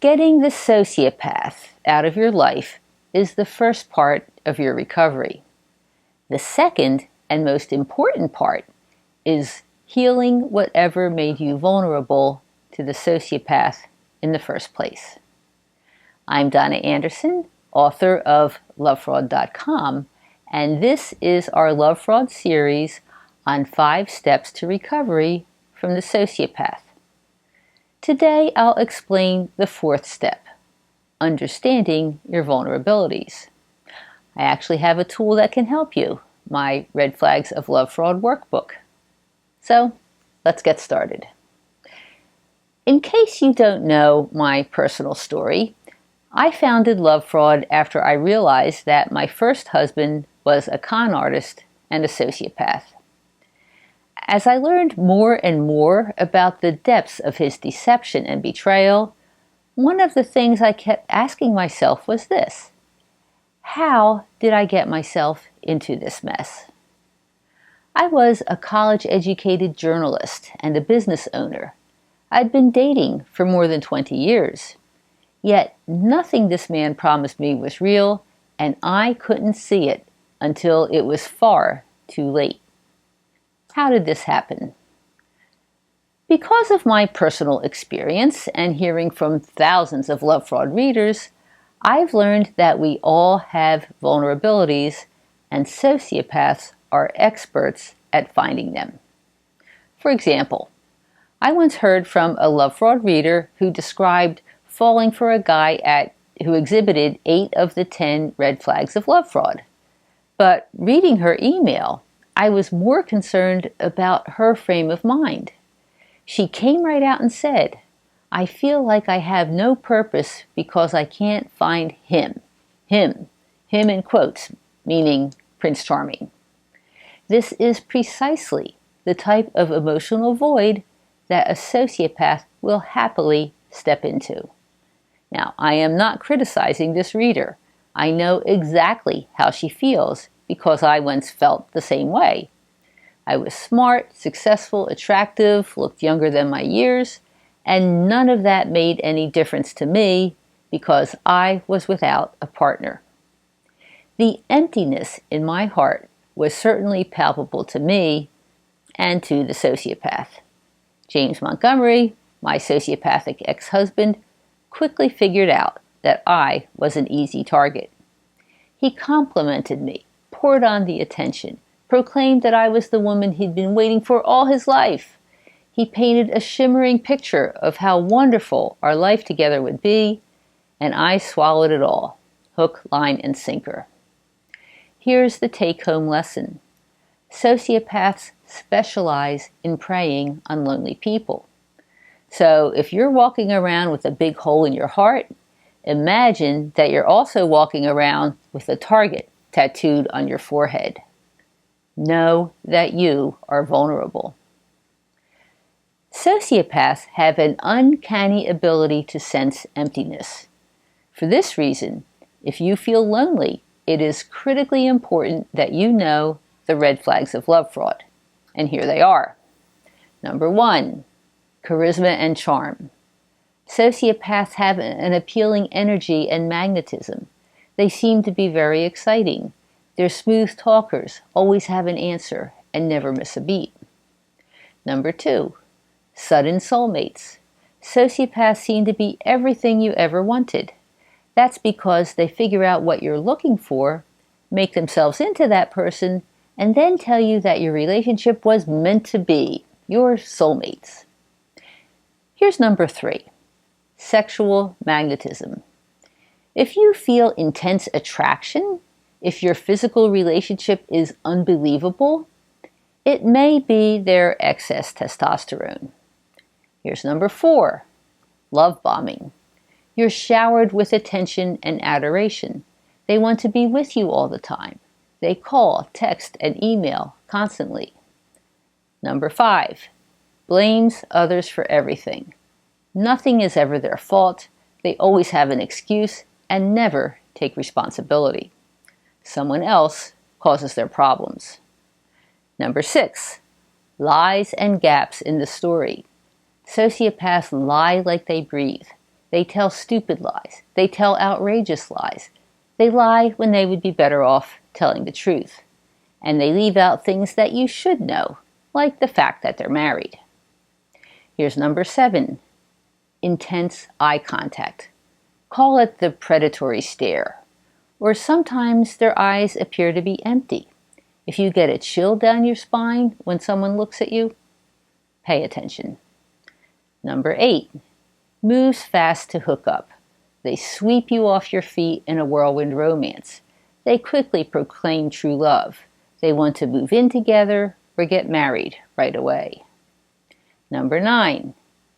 Getting the sociopath out of your life is the first part of your recovery. The second and most important part is healing whatever made you vulnerable to the sociopath in the first place. I'm Donna Andersen, author of lovefraud.com, and this is our Love Fraud series on 5 steps to recovery from the sociopath. Today I'll explain the 4th step, understanding your vulnerabilities. I actually have a tool that can help you, my Red Flags of Love Fraud Workbook. So let's get started. In case you don't know my personal story, I founded Love Fraud after I realized that my first husband was a con artist and a sociopath. As I learned more and more about the depths of his deception and betrayal, one of the things I kept asking myself was this: how did I get myself into this mess? I was a college-educated journalist and a business owner. I'd been dating for more than 20 years. Yet nothing this man promised me was real, and I couldn't see it until it was far too late. How did this happen? Because of my personal experience and hearing from thousands of Love Fraud readers, I've learned that we all have vulnerabilities, and sociopaths are experts at finding them. For example, I once heard from a Love Fraud reader who described falling for a guy who exhibited 8 of the 10 red flags of love fraud. But reading her email, I was more concerned about her frame of mind. She came right out and said, "I feel like I have no purpose because I can't find him." Him in quotes, meaning Prince Charming. This is precisely the type of emotional void that a sociopath will happily step into. Now, I am not criticizing this reader. I know exactly how she feels because I once felt the same way. I was smart, successful, attractive, looked younger than my years, and none of that made any difference to me because I was without a partner. The emptiness in my heart was certainly palpable to me and to the sociopath. James Montgomery, my sociopathic ex-husband, quickly figured out that I was an easy target. He complimented me, poured on the attention, proclaimed that I was the woman he'd been waiting for all his life. He painted a shimmering picture of how wonderful our life together would be, and I swallowed it all, hook, line, and sinker. Here's the take-home lesson. Sociopaths specialize in preying on lonely people. So if you're walking around with a big hole in your heart, imagine that you're also walking around with a target tattooed on your forehead. Know that you are vulnerable. Sociopaths have an uncanny ability to sense emptiness. For this reason, if you feel lonely, it is critically important that you know the red flags of love fraud. And here they are. Number 1, charisma and charm. Sociopaths have an appealing energy and magnetism. They seem to be very exciting. They're smooth talkers, always have an answer, and never miss a beat. Number 2, sudden soulmates. Sociopaths seem to be everything you ever wanted. That's because they figure out what you're looking for, make themselves into that person, and then tell you that your relationship was meant to be. You're soulmates. Here's number 3, sexual magnetism. If you feel intense attraction, if your physical relationship is unbelievable, it may be their excess testosterone. Here's number 4, love bombing. You're showered with attention and adoration. They want to be with you all the time. They call, text, and email constantly. Number 5, blames others for everything. Nothing is ever their fault. They always have an excuse and never take responsibility. Someone else causes their problems. Number 6, lies and gaps in the story. Sociopaths lie like they breathe. They tell stupid lies. They tell outrageous lies. They lie when they would be better off telling the truth. And they leave out things that you should know, like the fact that they're married. Here's number 7. Intense eye contact. Call it the predatory stare. Or sometimes their eyes appear to be empty. If you get a chill down your spine when someone looks at you, pay attention. Number 8. Moves fast to hook up. They sweep you off your feet in a whirlwind romance. They quickly proclaim true love. They want to move in together or get married right away. Number 9.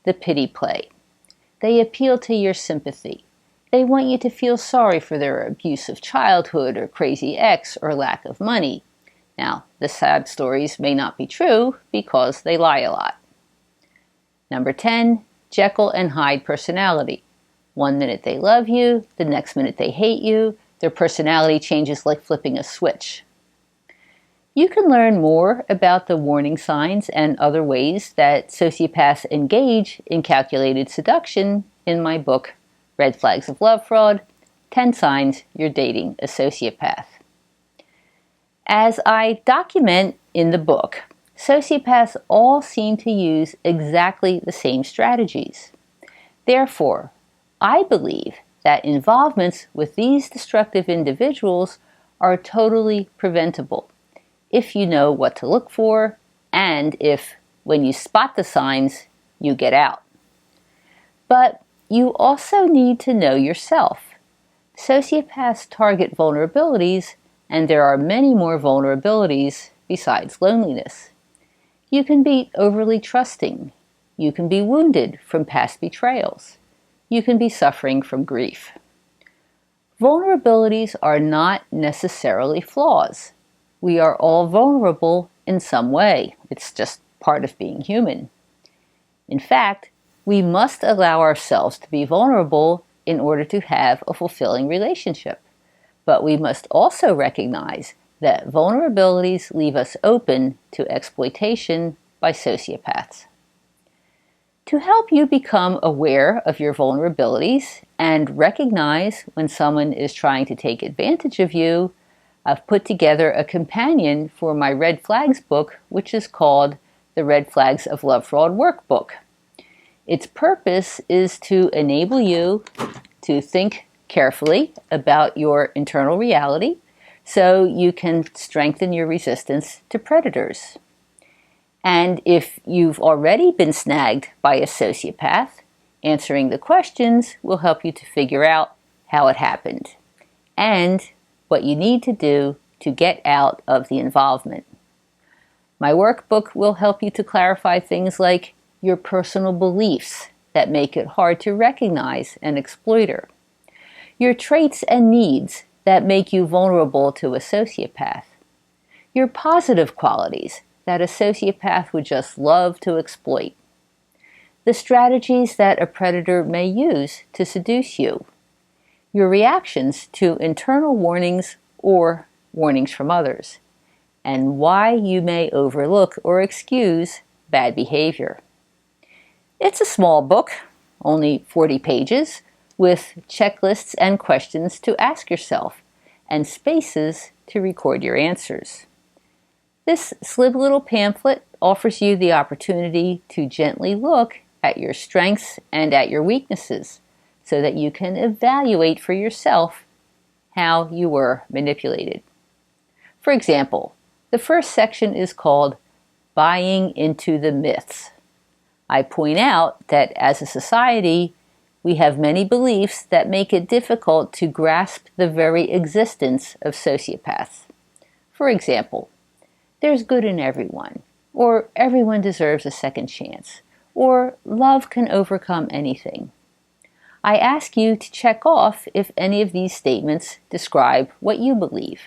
The pity play. They appeal to your sympathy. They want you to feel sorry for their abusive childhood or crazy ex or lack of money. Now, the sad stories may not be true because they lie a lot. Number 10. Jekyll and Hyde personality. One minute they love you, the next minute they hate you. Their personality changes like flipping a switch. You can learn more about the warning signs and other ways that sociopaths engage in calculated seduction in my book, Red Flags of Love Fraud, 10 Signs You're Dating a Sociopath. As I document in the book, sociopaths all seem to use exactly the same strategies. Therefore, I believe that involvements with these destructive individuals are totally preventable if you know what to look for and if, when you spot the signs, you get out. But you also need to know yourself. Sociopaths target vulnerabilities, and there are many more vulnerabilities besides loneliness. You can be overly trusting. You can be wounded from past betrayals. You can be suffering from grief. Vulnerabilities are not necessarily flaws. We are all vulnerable in some way. It's just part of being human. In fact, we must allow ourselves to be vulnerable in order to have a fulfilling relationship. But we must also recognize that vulnerabilities leave us open to exploitation by sociopaths. To help you become aware of your vulnerabilities and recognize when someone is trying to take advantage of you, I've put together a companion for my Red Flags book, which is called the Red Flags of Love Fraud Workbook. Its purpose is to enable you to think carefully about your internal reality so you can strengthen your resistance to predators. And if you've already been snagged by a sociopath, answering the questions will help you to figure out how it happened and what you need to do to get out of the involvement. My workbook will help you to clarify things like your personal beliefs that make it hard to recognize an exploiter, your traits and needs that make you vulnerable to a sociopath, your positive qualities that a sociopath would just love to exploit, the strategies that a predator may use to seduce you, your reactions to internal warnings or warnings from others, and why you may overlook or excuse bad behavior. It's a small book, only 40 pages, with checklists and questions to ask yourself and spaces to record your answers. This slim little pamphlet offers you the opportunity to gently look at your strengths and at your weaknesses so that you can evaluate for yourself how you were manipulated. For example, the first section is called Buying into the Myths. I point out that as a society, we have many beliefs that make it difficult to grasp the very existence of sociopaths. For example, there's good in everyone, or everyone deserves a second chance, or love can overcome anything. I ask you to check off if any of these statements describe what you believe.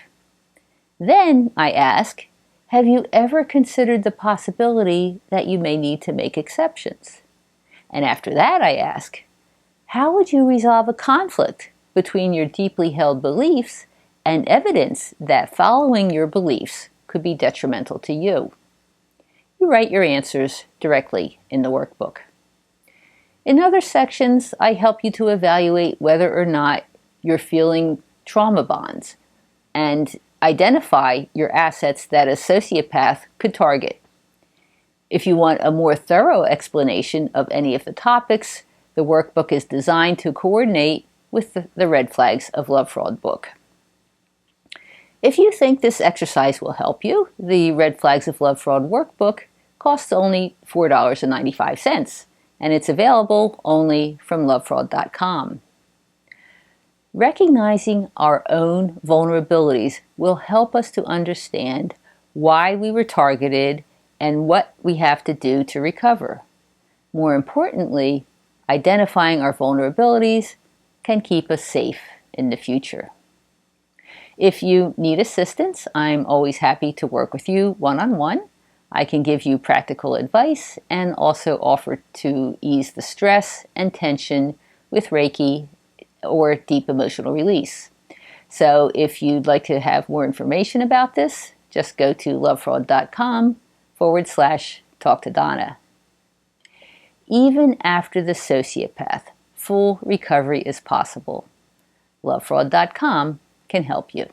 Then I ask, have you ever considered the possibility that you may need to make exceptions? And after that I ask, how would you resolve a conflict between your deeply held beliefs and evidence that following your beliefs could be detrimental to you? You write your answers directly in the workbook. In other sections, I help you to evaluate whether or not you're feeling trauma bonds and identify your assets that a sociopath could target. If you want a more thorough explanation of any of the topics, the workbook is designed to coordinate with the Red Flags of Love Fraud book. If you think this exercise will help you, the Red Flags of Love Fraud workbook costs only $4.95, and it's available only from lovefraud.com. Recognizing our own vulnerabilities will help us to understand why we were targeted and what we have to do to recover. More importantly, identifying our vulnerabilities can keep us safe in the future. If you need assistance, I'm always happy to work with you one-on-one. I can give you practical advice and also offer to ease the stress and tension with Reiki or deep emotional release. So if you'd like to have more information about this, just go to lovefraud.com/talk to Donna. Even after the sociopath, full recovery is possible. Lovefraud.com can help you.